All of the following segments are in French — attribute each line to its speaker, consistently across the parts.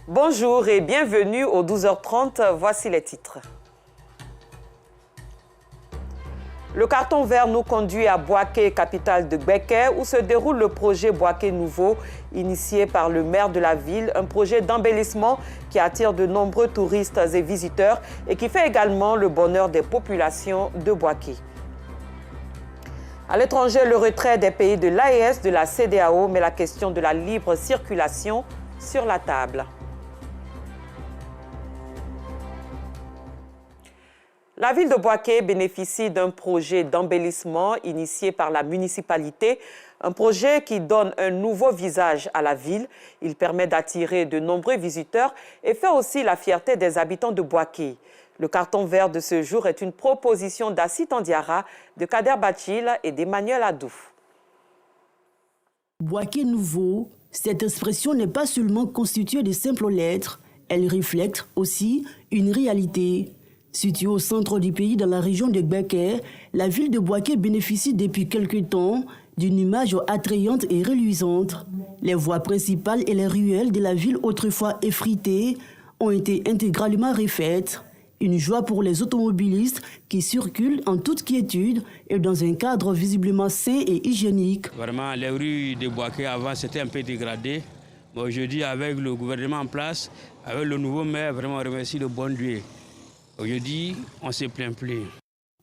Speaker 1: Bonjour et bienvenue au 12h30, voici les titres. Le carton vert nous conduit à Boaké, capitale de Gbeke, où se déroule le projet Boaké Nouveau, initié par le maire de la ville, un projet d'embellissement qui attire de nombreux touristes et visiteurs et qui fait également le bonheur des populations de Boaké. À l'étranger, le retrait des pays de l'AES, de la CEDEAO, met la question de la libre circulation sur la table. La ville de Boaké bénéficie d'un projet d'embellissement initié par la municipalité, un projet qui donne un nouveau visage à la ville. Il permet d'attirer de nombreux visiteurs et fait aussi la fierté des habitants de Boaké. Le carton vert de ce jour est une proposition d'Assit Andiara, de Kader Bachil et d'Emmanuel Adouf.
Speaker 2: Boaké Nouveau, cette expression n'est pas seulement constituée de simples lettres, elle reflète aussi une réalité. Située au centre du pays, dans la région de Gbeke, la ville de Boaké bénéficie depuis quelque temps d'une image attrayante et reluisante. Les voies principales et les ruelles de la ville autrefois effritées ont été intégralement refaites. Une joie pour les automobilistes qui circulent en toute quiétude et dans un cadre visiblement sain et hygiénique.
Speaker 3: Vraiment, les rues de Boaké avant c'était un peu dégradé. Mais aujourd'hui, avec le gouvernement en place, avec le nouveau maire, vraiment on remercie le bon Dieu. Aujourd'hui, on ne se plaint plus.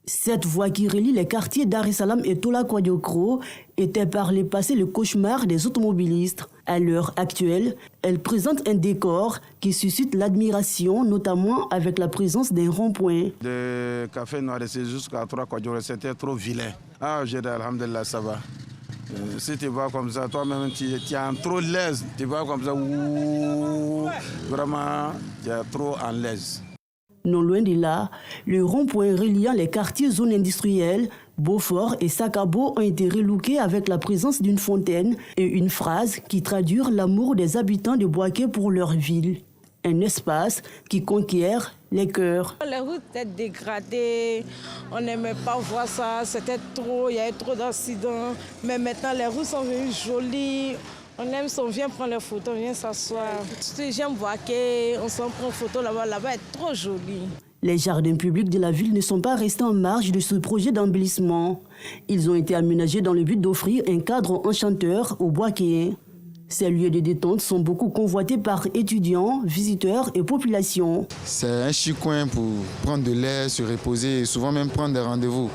Speaker 2: Cette voie qui relie les quartiers Dar es Salaam et Tola Kouadiokro était par le passé le cauchemar des automobilistes. À l'heure actuelle, elle présente un décor qui suscite l'admiration, notamment avec la présence d'un rond-point.
Speaker 4: De Café Noir jusqu'à Tola Kouadiokro, c'était trop vilain. Ah, j'ai dit, alhamdulillah, ça va. Si tu vas comme ça, toi-même, tu es trop l'aise. Tu vas comme ça, vraiment, tu es trop en l'aise.
Speaker 2: Non loin de là, le rond-point reliant les quartiers zones industrielles, Beaufort et Sakabo ont été relookés avec la présence d'une fontaine et une phrase qui traduit l'amour des habitants de Boaké pour leur ville. Un espace qui conquiert les cœurs.
Speaker 5: Les routes étaient dégradées, on n'aimait pas voir ça, c'était trop, il y avait trop d'accidents. Mais maintenant les routes sont venues jolies. On aime ça, on vient prendre les photos, on vient s'asseoir. J'aime Boaké, on s'en prend photo là-bas, là-bas est trop joli. Les jardins publics de la ville ne sont pas restés en marge de ce projet d'embellissement. Ils ont été aménagés dans le but d'offrir un cadre enchanteur aux Boakéens. Ces lieux de détente sont beaucoup convoités par étudiants, visiteurs et populations.
Speaker 6: C'est un chic coin pour prendre de l'air, se reposer et souvent même prendre des rendez-vous.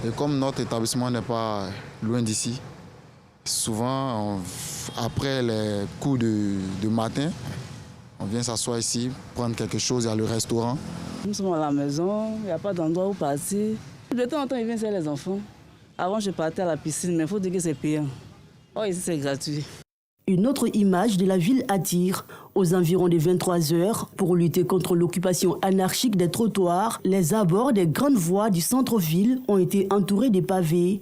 Speaker 6: Et comme notre établissement n'est pas loin d'ici, souvent, après les coups de matin, on vient s'asseoir ici, prendre quelque chose, il y a le restaurant.
Speaker 7: Nous sommes à la maison, il n'y a pas d'endroit où passer. De temps en temps, ils viennent faire les enfants. Avant, je partais à la piscine, mais il faut dire que c'est payant. Oh, ici, c'est gratuit.
Speaker 2: Une autre image de la ville attire. Aux environs de 23 heures, pour lutter contre l'occupation anarchique des trottoirs, les abords des grandes voies du centre-ville ont été entourés de pavés.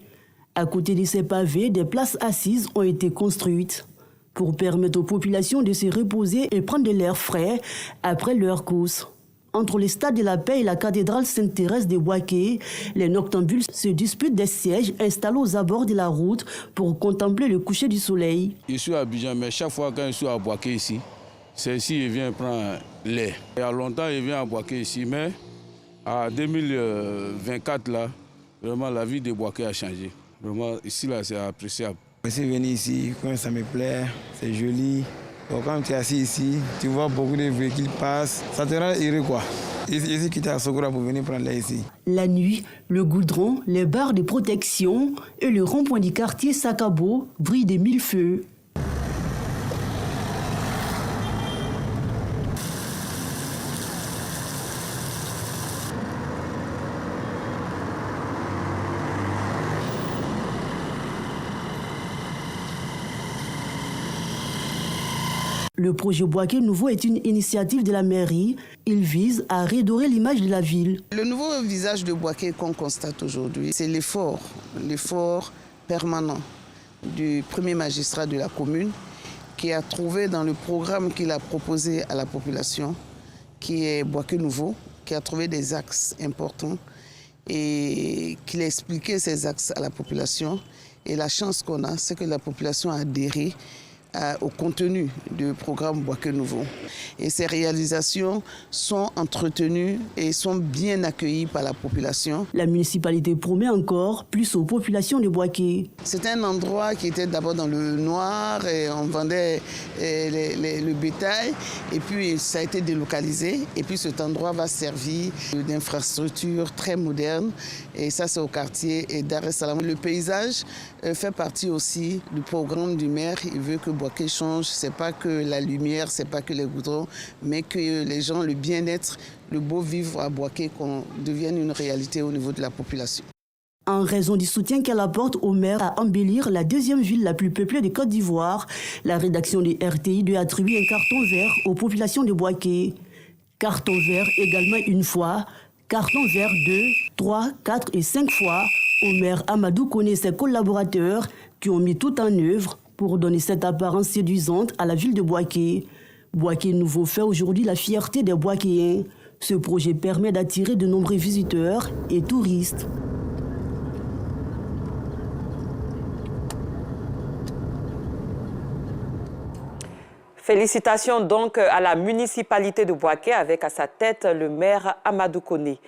Speaker 2: À côté de ces pavés, des places assises ont été construites pour permettre aux populations de se reposer et prendre de l'air frais après leur course. Entre le stade de la Paix et la cathédrale Sainte-Thérèse de Boaké, les noctambules se disputent des sièges installés aux abords de la route pour contempler le coucher du soleil.
Speaker 3: Je suis à Abidjan, mais chaque fois quand je suis à Boaké ici, c'est ici je viens prendre l'air. Il y a longtemps, je viens à Boaké ici, mais en 2024, là, vraiment la vie de Boaké a changé. Vraiment, ici, là, c'est appréciable.
Speaker 8: Je suis venu ici, quand ça me plaît, c'est joli. Donc, quand tu es assis ici, tu vois beaucoup de véhicules passent, ça te rend heureux, quoi. Ici, quitter à Sokora pour venir prendre l'air ici.
Speaker 2: La nuit, le goudron, les barres de protection et le rond-point du quartier Sakabo brillent de mille feux. Le projet Boaké Nouveau est une initiative de la mairie. Il vise à redorer l'image de la ville.
Speaker 9: Le nouveau visage de Boaké qu'on constate aujourd'hui, c'est l'effort permanent du premier magistrat de la commune qui a trouvé dans le programme qu'il a proposé à la population, qui est Boaké Nouveau, qui a trouvé des axes importants et qu'il a expliqué ces axes à la population. Et la chance qu'on a, c'est que la population a adhéré au contenu du programme Bouaké Nouveau. Et ces réalisations sont entretenues et sont bien accueillies par la population.
Speaker 2: La municipalité promet encore plus aux populations de Bouaké.
Speaker 9: C'est un endroit qui était d'abord dans le noir et on vendait le bétail et puis ça a été délocalisé et puis cet endroit va servir d'infrastructure très moderne et ça c'est au quartier Dar es Salaam. Le paysage fait partie aussi du programme du maire. Il veut que Bouaké change. C'est pas que la lumière, c'est pas que les goudrons, mais que les gens, le bien-être, le beau vivre à Bouaké, qu'on devienne une réalité au niveau de la population.
Speaker 2: En raison du soutien qu'elle apporte au maire à embellir la deuxième ville la plus peuplée de Côte d'Ivoire, la rédaction de RTI lui attribue un carton vert aux populations de Bouaké. Carton vert également une fois, carton vert 2, 3, 4 et 5 fois au maire Amadou Koné et ses collaborateurs qui ont mis tout en œuvre pour donner cette apparence séduisante à la ville de Bouaké. Bouaké Nouveau fait aujourd'hui la fierté des Bouakéens. Ce projet permet d'attirer de nombreux visiteurs et touristes.
Speaker 1: Félicitations donc à la municipalité de Bouaké avec à sa tête le maire Amadou Koné.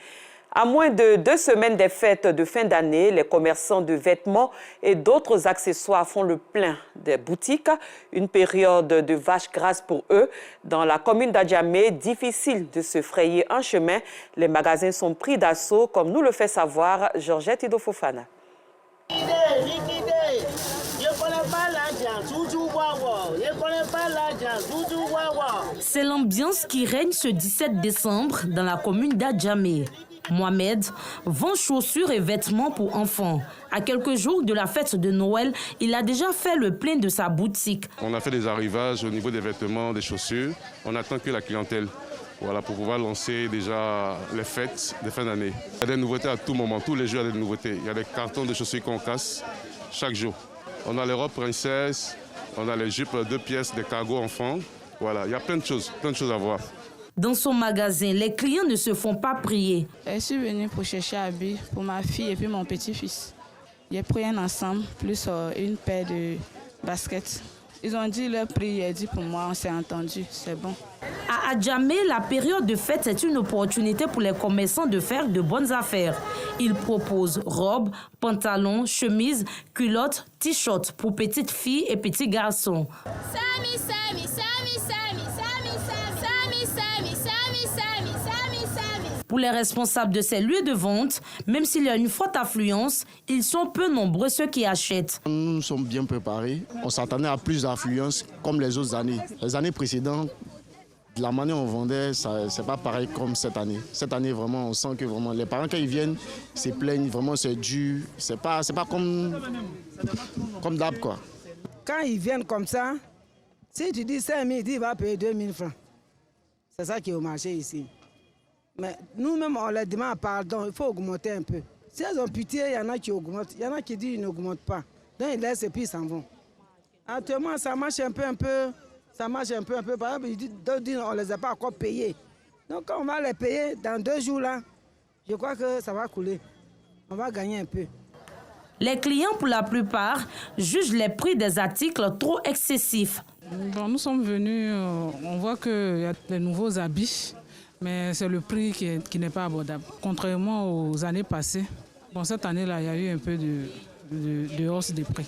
Speaker 1: À moins de 2 semaines des fêtes de fin d'année, les commerçants de vêtements et d'autres accessoires font le plein des boutiques. Une période de vache grasse pour eux. Dans la commune d'Adjamé, difficile de se frayer un chemin. Les magasins sont pris d'assaut, comme nous le fait savoir Georgette Idofofana.
Speaker 10: C'est l'ambiance qui règne ce 17 décembre dans la commune d'Adjamé. Mohamed vend chaussures et vêtements pour enfants. À quelques jours de la fête de Noël, il a déjà fait le plein de sa boutique.
Speaker 11: On a fait des arrivages au niveau des vêtements, des chaussures. On attend que la clientèle, voilà, pour pouvoir lancer déjà les fêtes de fin d'année. Il y a des nouveautés à tout moment, tous les jours il y a des nouveautés. Il y a des cartons de chaussures qu'on casse chaque jour. On a les robes princesses, on a les jupes 2 pièces, des cargos enfants. Voilà, il y a plein de choses à voir.
Speaker 10: Dans son magasin, les clients ne se font pas prier.
Speaker 7: Je suis venue pour chercher habits pour ma fille et puis mon petit-fils. J'ai pris un ensemble plus une paire de baskets. Ils ont dit leur prix, j'ai dit pour moi, on s'est entendu, c'est bon.
Speaker 10: À Adjamé, la période de fête est une opportunité pour les commerçants de faire de bonnes affaires. Ils proposent robes, pantalons, chemises, culottes, t-shirts pour petites filles et petits garçons. Pour les responsables de ces lieux de vente, même s'il y a une forte affluence, ils sont peu nombreux ceux qui achètent.
Speaker 12: Nous sommes bien préparés. On s'attendait à plus d'affluence comme les autres années. Les années précédentes, de la manière dont on vendait, c'est pas pareil comme cette année. Cette année, vraiment, on sent que vraiment, les parents, quand ils viennent, se plaignent, vraiment, c'est dur. C'est pas comme d'hab, quoi.
Speaker 13: Quand ils viennent comme ça, si tu dis 5 000, il va payer 2 000 francs. C'est ça qui est au marché ici. Mais nous-mêmes, on leur demande pardon, il faut augmenter un peu. Si elles ont pitié, il y en a qui augmentent, il y en a qui disent qu'ils n'augmentent pas. Donc ils laissent et puis ils s'en vont. Actuellement, ça marche un peu. Ça marche un peu. Par exemple, ils disent on ne les a pas encore payés. Donc quand on va les payer dans 2 jours là, je crois que ça va couler. On va gagner un peu.
Speaker 10: Les clients, pour la plupart, jugent les prix des articles trop excessifs.
Speaker 14: Bon, nous sommes venus, on voit qu'il y a des nouveaux habits. Mais c'est le prix qui n'est pas abordable. Contrairement aux années passées, bon, cette année-là, il y a eu un peu de hausse des prix.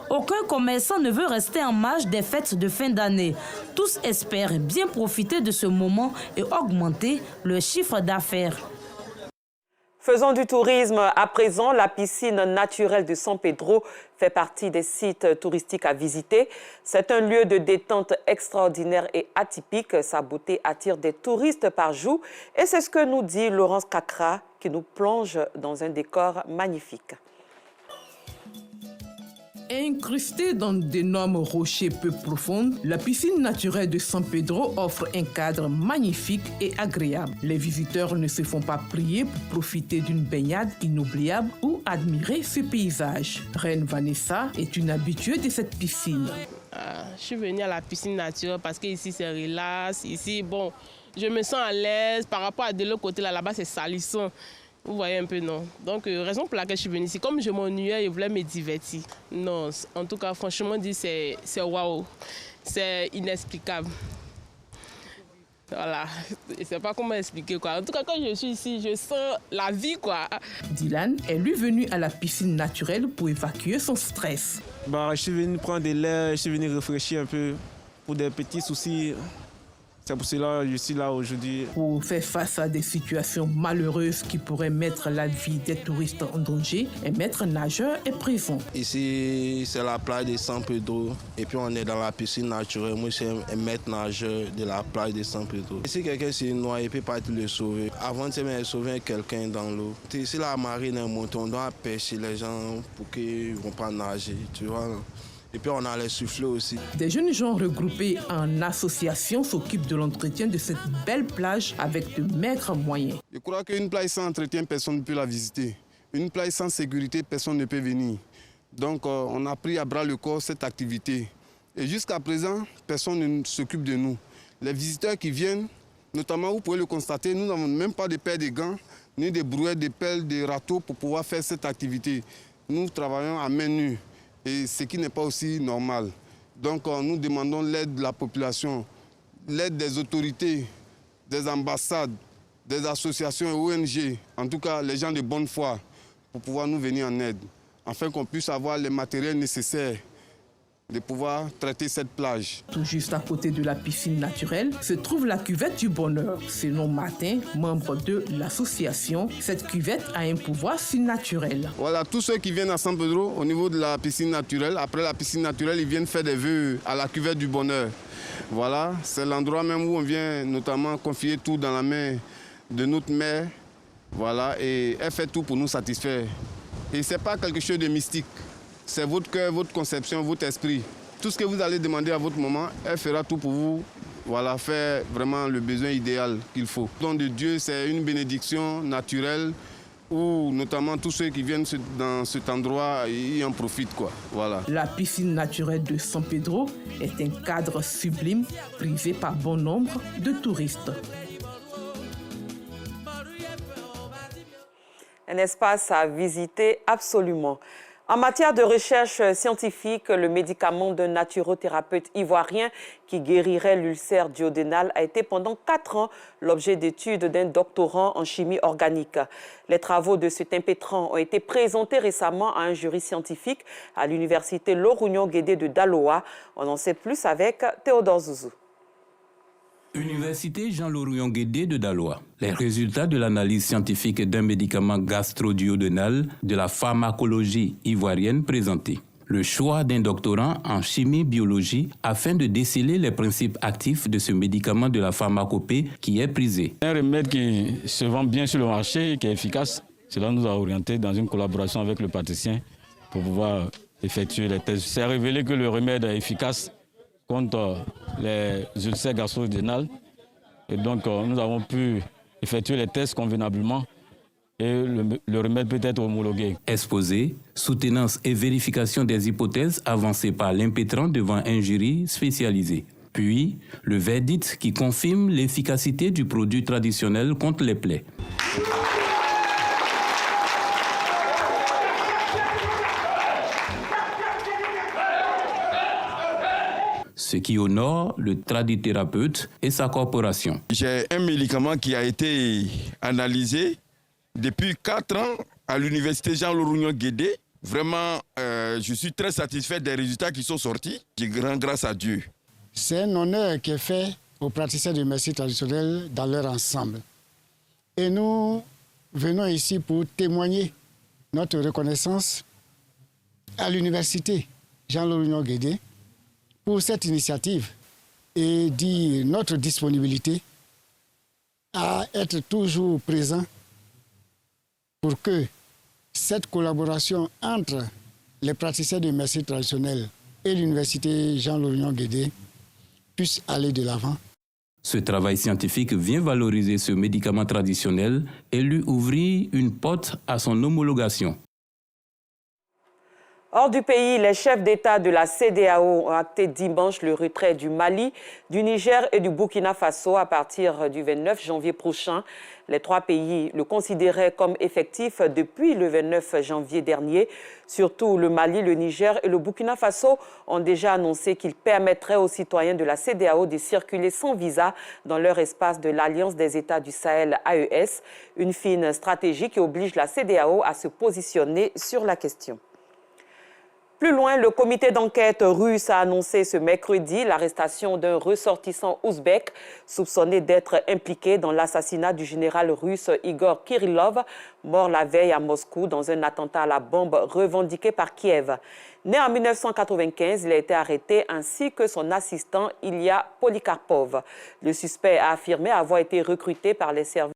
Speaker 10: Aucun commerçant ne veut rester en marge des fêtes de fin d'année. Tous espèrent bien profiter de ce moment et augmenter leur chiffre d'affaires.
Speaker 1: Faisons du tourisme à présent. La piscine naturelle de San Pedro fait partie des sites touristiques à visiter. C'est un lieu de détente extraordinaire et atypique. Sa beauté attire des touristes par jour. Et c'est ce que nous dit Laurence Kakra, qui nous plonge dans un décor magnifique.
Speaker 15: Incrustée dans d'énormes rochers peu profonds, la piscine naturelle de San Pedro offre un cadre magnifique et agréable. Les visiteurs ne se font pas prier pour profiter d'une baignade inoubliable ou admirer ce paysage. Reine Vanessa est une habituée de cette piscine.
Speaker 16: Je suis venue à la piscine naturelle parce qu'ici c'est relax. Ici, bon, je me sens à l'aise par rapport à de l'autre côté, là-bas c'est salissant. Vous voyez un peu, non. Donc, raison pour laquelle je suis venue ici. Comme je m'ennuyais, je voulais me divertir. Non, en tout cas, franchement dit, c'est waouh. C'est inexplicable. Voilà, je ne sais pas comment expliquer quoi. En tout cas, quand je suis ici, je sens la vie quoi.
Speaker 15: Dylan est lui venu à la piscine naturelle pour évacuer son stress.
Speaker 8: Je suis venu prendre de l'air, je suis venu réfléchir un peu pour des petits soucis. C'est pour cela que je suis là aujourd'hui.
Speaker 15: Pour faire face à des situations malheureuses qui pourraient mettre la vie des touristes en danger, un maître nageur est présent.
Speaker 17: Ici, c'est la plage de San Pedro. Et puis, on est dans la piscine naturelle. Moi, je suis un maître nageur de la plage de San Pedro. Si quelqu'un s'est noyé, il peut pas te le sauver. Avant de sauver quelqu'un dans l'eau. Si la marine est montée, on doit pêcher les gens pour qu'ils ne vont pas nager. Tu vois. Et puis on a les soufflets aussi.
Speaker 15: Des jeunes gens regroupés en association s'occupent de l'entretien de cette belle plage avec de maigres moyens.
Speaker 18: Je crois qu'une plage sans entretien, personne ne peut la visiter. Une plage sans sécurité, personne ne peut venir. Donc on a pris à bras le corps cette activité. Et jusqu'à présent, personne ne s'occupe de nous. Les visiteurs qui viennent, notamment vous pouvez le constater, nous n'avons même pas de paires de gants, ni de brouettes, de pelles, de râteaux pour pouvoir faire cette activité. Nous travaillons à main nue. Et ce qui n'est pas aussi normal. Donc nous demandons l'aide de la population, l'aide des autorités, des ambassades, des associations et ONG, en tout cas les gens de bonne foi, pour pouvoir nous venir en aide, afin qu'on puisse avoir les matériels nécessaires de pouvoir traiter cette plage.
Speaker 15: Tout juste à côté de la piscine naturelle se trouve la cuvette du bonheur. Selon Martin, membre de l'association, cette cuvette a un pouvoir surnaturel.
Speaker 18: Voilà, tous ceux qui viennent à San Pedro au niveau de la piscine naturelle, après la piscine naturelle, ils viennent faire des vœux à la cuvette du bonheur. Voilà, c'est l'endroit même où on vient notamment confier tout dans la main de notre mère. Voilà, et elle fait tout pour nous satisfaire. Et ce n'est pas quelque chose de mystique. C'est votre cœur, votre conception, votre esprit. Tout ce que vous allez demander à votre maman, elle fera tout pour vous. Voilà, faire vraiment le besoin idéal qu'il faut. Le don de Dieu, c'est une bénédiction naturelle où notamment tous ceux qui viennent dans cet endroit, ils en profitent, quoi. Voilà.
Speaker 15: La piscine naturelle de San Pedro est un cadre sublime, prisé par bon nombre de touristes.
Speaker 1: Un espace à visiter absolument. En matière de recherche scientifique, le médicament d'un naturothérapeute ivoirien qui guérirait l'ulcère duodénal a été pendant 4 ans l'objet d'études d'un doctorant en chimie organique. Les travaux de cet impétrant ont été présentés récemment à un jury scientifique à l'université Lorounion-Guédé de Daloa. On en sait plus avec Théodore Zouzou.
Speaker 19: Université Jean-Lorounion-Guédé de Daloa. Les résultats de l'analyse scientifique d'un médicament gastro-duodénal de la pharmacologie ivoirienne présentés. Le choix d'un doctorant en chimie-biologie afin de déceler les principes actifs de ce médicament de la pharmacopée qui est prisé.
Speaker 3: Un remède qui se vend bien sur le marché et qui est efficace. Cela nous a orientés dans une collaboration avec le praticien pour pouvoir effectuer les tests. C'est révélé que le remède est efficace contre les ulcères gastro-duodénales. Et donc, nous avons pu effectuer les tests convenablement et le remède peut être homologué.
Speaker 19: Exposé, soutenance et vérification des hypothèses avancées par l'impétrant devant un jury spécialisé. Puis, le verdict qui confirme l'efficacité du produit traditionnel contre les plaies. Ce qui honore le tradithérapeute et sa corporation.
Speaker 18: J'ai un médicament qui a été analysé depuis 4 ans à l'université Jean-Lorounion-Guédé. Vraiment, je suis très satisfait des résultats qui sont sortis. Je rends grâce à Dieu.
Speaker 20: C'est un honneur qui est fait aux praticiens de médecine traditionnelle dans leur ensemble. Et nous venons ici pour témoigner notre reconnaissance à l'université Jean-Lorounion-Guédé pour cette initiative et dire notre disponibilité à être toujours présent pour que cette collaboration entre les praticiens de médecine traditionnelle et l'université Jean-Lorounion-Guédé puisse aller de l'avant.
Speaker 19: Ce travail scientifique vient valoriser ce médicament traditionnel et lui ouvrir une porte à son homologation.
Speaker 1: Hors du pays, les chefs d'État de la CEDEAO ont acté dimanche le retrait du Mali, du Niger et du Burkina Faso à partir du 29 janvier prochain. Les trois pays le considéraient comme effectif depuis le 29 janvier dernier. Surtout le Mali, le Niger et le Burkina Faso ont déjà annoncé qu'ils permettraient aux citoyens de la CEDEAO de circuler sans visa dans leur espace de l'Alliance des États du Sahel AES, une fine stratégie qui oblige la CEDEAO à se positionner sur la question. Plus loin, le comité d'enquête russe a annoncé ce mercredi l'arrestation d'un ressortissant ouzbek soupçonné d'être impliqué dans l'assassinat du général russe Igor Kirillov, mort la veille à Moscou dans un attentat à la bombe revendiqué par Kiev. Né en 1995, il a été arrêté ainsi que son assistant Ilya Polikarpov. Le suspect a affirmé avoir été recruté par les services